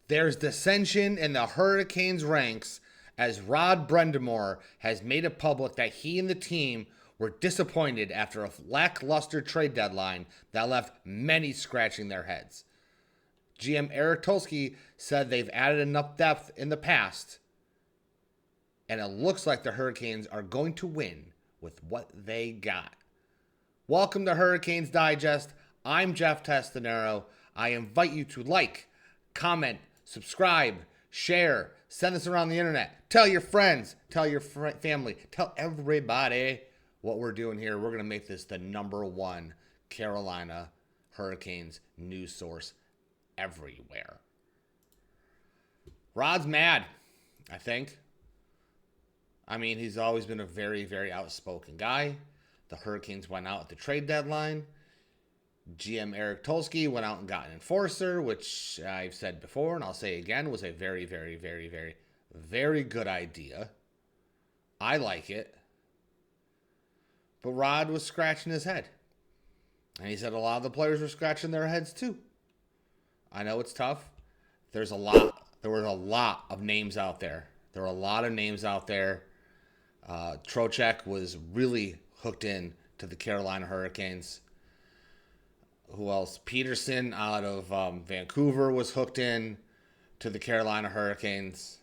There's dissension in the Hurricanes' ranks as Rod Brind'Amour has made it public that he and the team were disappointed after a lackluster trade deadline that left many scratching their heads. GM Eric Tulsky said they've added enough depth in the past, and it looks like the Hurricanes are going to win with what they got. Welcome to Hurricanes Digest. I'm Jeff Testanero. I invite you to like, comment, subscribe, share, send this around the internet. Tell your friends, tell your family, tell everybody what we're doing here. We're going to make this the #1 Carolina Hurricanes news source everywhere. Rod's mad, I think. I mean, he's always been a very, very outspoken guy. The Hurricanes went out at the trade deadline. GM Eric Tulsky went out and got an enforcer, which I've said before and I'll say again was a very, very, very, very, very good idea. I like it. But Rod was scratching his head. And he said a lot of the players were scratching their heads too. I know it's tough. There were a lot of names out there. There were a lot of names out there. Trocheck was really hooked in to the Carolina Hurricanes. Who else? Peterson out of Vancouver was hooked in to the Carolina Hurricanes.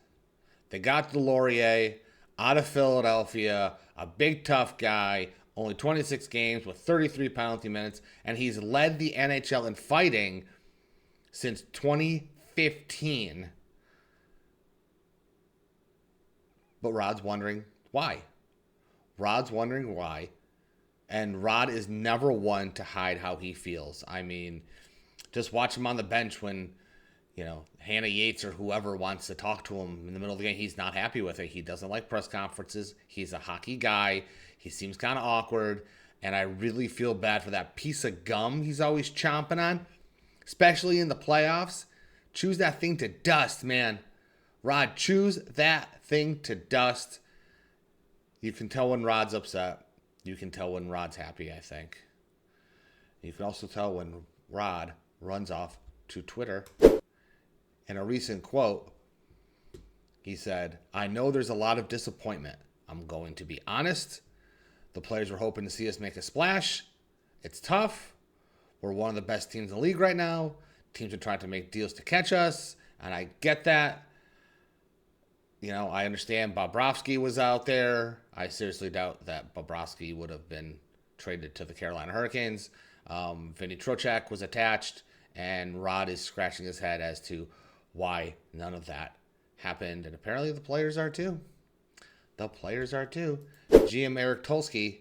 They got Delorier out of Philadelphia, a big tough guy, only 26 games with 33 penalty minutes, and he's led the NHL in fighting since 2015. But Rod's wondering why. And Rod is never one to hide how he feels. I mean, just watch him on the bench when, Hannah Yates or whoever wants to talk to him in the middle of the game. He's not happy with it. He doesn't like press conferences. He's a hockey guy. He seems kind of awkward. And I really feel bad for that piece of gum he's always chomping on, especially in the playoffs. Chews that thing to dust, man. Rod, chews that thing to dust. You can tell when Rod's upset. You can tell when Rod's happy, I think. You can also tell when Rod runs off to Twitter. In a recent quote, he said, "I know there's a lot of disappointment. I'm going to be honest. The players were hoping to see us make a splash. It's tough. We're one of the best teams in the league right now. Teams are trying to make deals to catch us, and I get that. I understand Bobrovsky was out there. I seriously doubt that Bobrovsky would have been traded to the Carolina Hurricanes. Vinny Trocheck was attached, and Rod is scratching his head as to why none of that happened. And apparently the players are too. GM Eric Tulsky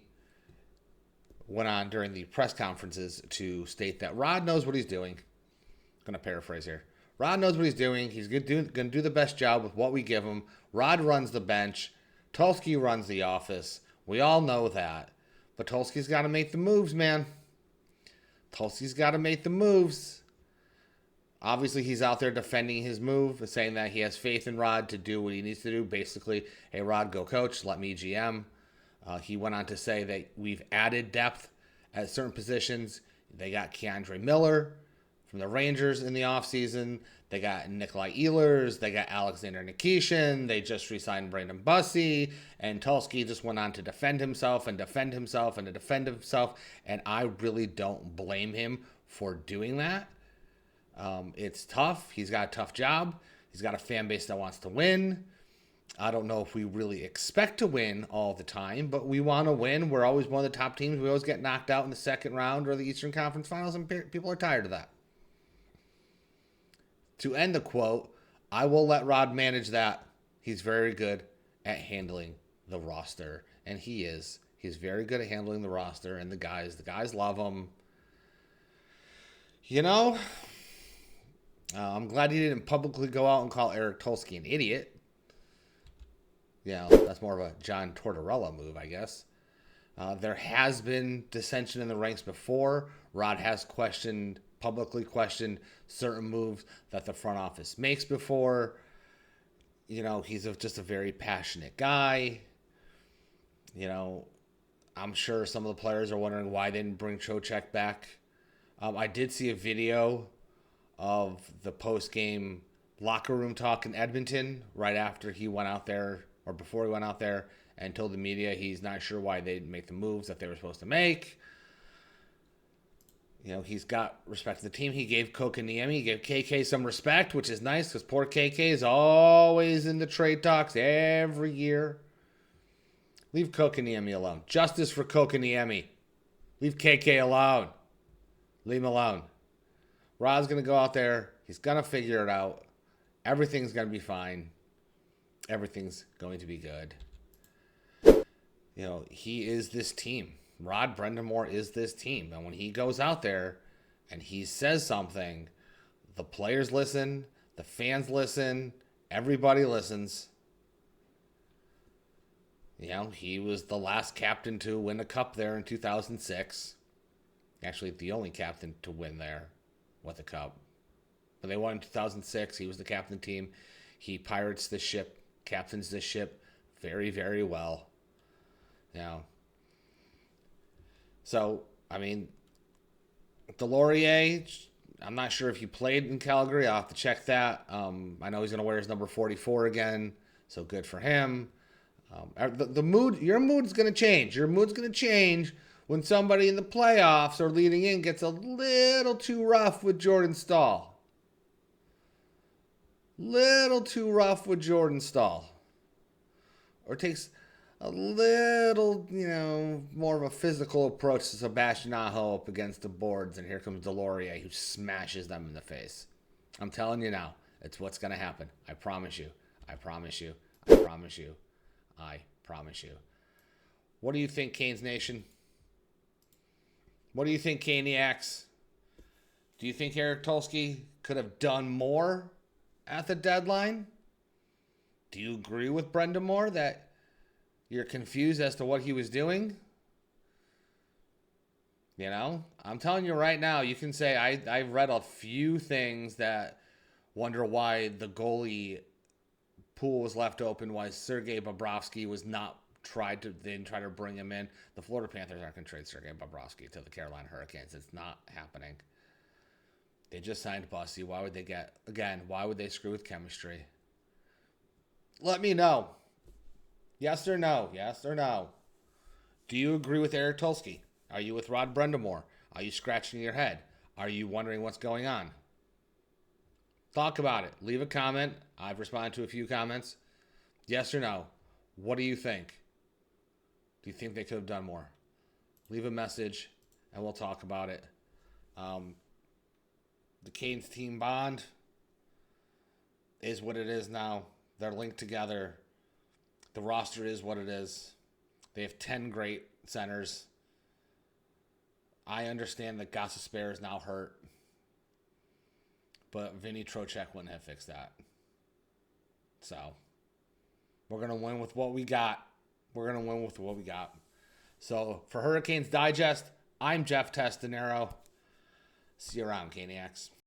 went on during the press conferences to state that Rod knows what he's doing. I'm going to paraphrase here. Rod knows what he's doing. He's going to do the best job with what we give him. Rod runs the bench. Tulsky runs the office. We all know that. But Tulsky's got to make the moves, man. Tulsky's got to make the moves. Obviously, he's out there defending his move, saying that he has faith in Rod to do what he needs to do. Basically, hey, Rod, go coach. Let me GM. He went on to say that we've added depth at certain positions. They got Keandre Miller from the Rangers in the offseason. They got Nikolai Ehlers. They got Alexander Nikishin. They just re-signed Brandon Bussi. And Tulsky just went on to defend himself. And I really don't blame him for doing that. It's tough. He's got a tough job. He's got a fan base that wants to win. I don't know if we really expect to win all the time, but we want to win. We're always one of the top teams. We always get knocked out in the second round or the Eastern Conference Finals, and people are tired of that. To end the quote, I will let Rod manage that. He's very good at handling the roster. And he is. He's very good at handling the roster and the guys. The guys love him. I'm glad he didn't publicly go out and call Eric Tulsky an idiot. That's more of a John Tortorella move, I guess. There has been dissension in the ranks before. Rod has publicly questioned certain moves that the front office makes before. He's just a very passionate guy. I'm sure some of the players are wondering why they didn't bring Trocheck back. I did see a video of the post-game locker room talk in Edmonton right after he went out there, or before he went out there, and told the media he's not sure why they didn't make the moves that they were supposed to make. You know, he's got respect to the team. He gave Kokoniemi, he gave KK some respect, which is nice because poor KK is always in the trade talks every year. Leave Kokoniemi alone. Justice for Kokoniemi. Leave KK alone. Leave him alone. Rod's going to go out there. He's going to figure it out. Everything's going to be fine. Everything's going to be good. You know, he is this team. Rod Brind'Amour is this team. And when he goes out there and he says something, the players listen, the fans listen, everybody listens. You know, he was the last captain to win a cup there in 2006. Actually, the only captain to win there with a cup. But they won in 2006. He was the captain of the team. He pirates the ship, captains the ship very, very well. You know. So, I mean, Delorier, I'm not sure if he played in Calgary. I'll have to check that. I know he's going to wear his number 44 again, so good for him. The mood, your mood's going to change. Your mood's going to change when somebody in the playoffs or leading in gets a little too rough with Jordan Staal. Little too rough with Jordan Staal. Or takes a little, you know, more of a physical approach to Sebastian Aho up against the boards, and here comes Delorier, who smashes them in the face. I'm telling you now, it's what's going to happen. I promise you. I promise you. I promise you. I promise you. What do you think, Canes Nation? What do you think, Caniacs? Do you think Eric Tulsky could have done more at the deadline? Do you agree with Brind'Amour that you're confused as to what he was doing? You know, I'm telling you right now, you can say I've read a few things that wonder why the goalie pool was left open, why Sergei Bobrovsky was not they didn't try to bring him in. The Florida Panthers aren't going to trade Sergei Bobrovsky to the Carolina Hurricanes. It's not happening. They just signed Bussy. Why would they screw with chemistry? Let me know. Yes or no? Yes or no? Do you agree with Eric Tulsky? Are you with Rod Brind'Amour? Are you scratching your head? Are you wondering what's going on? Talk about it. Leave a comment. I've responded to a few comments. Yes or no? What do you think? Do you think they could have done more? Leave a message and we'll talk about it. The Canes team bond is what it is now. They're linked together. The roster is what it is. They have 10 great centers. I understand that Gostisbehere is now hurt. But Vinny Trocheck wouldn't have fixed that. So, we're going to win with what we got. We're going to win with what we got. So, for Hurricanes Digest, I'm Jeff Testanero. See you around, Caniacs.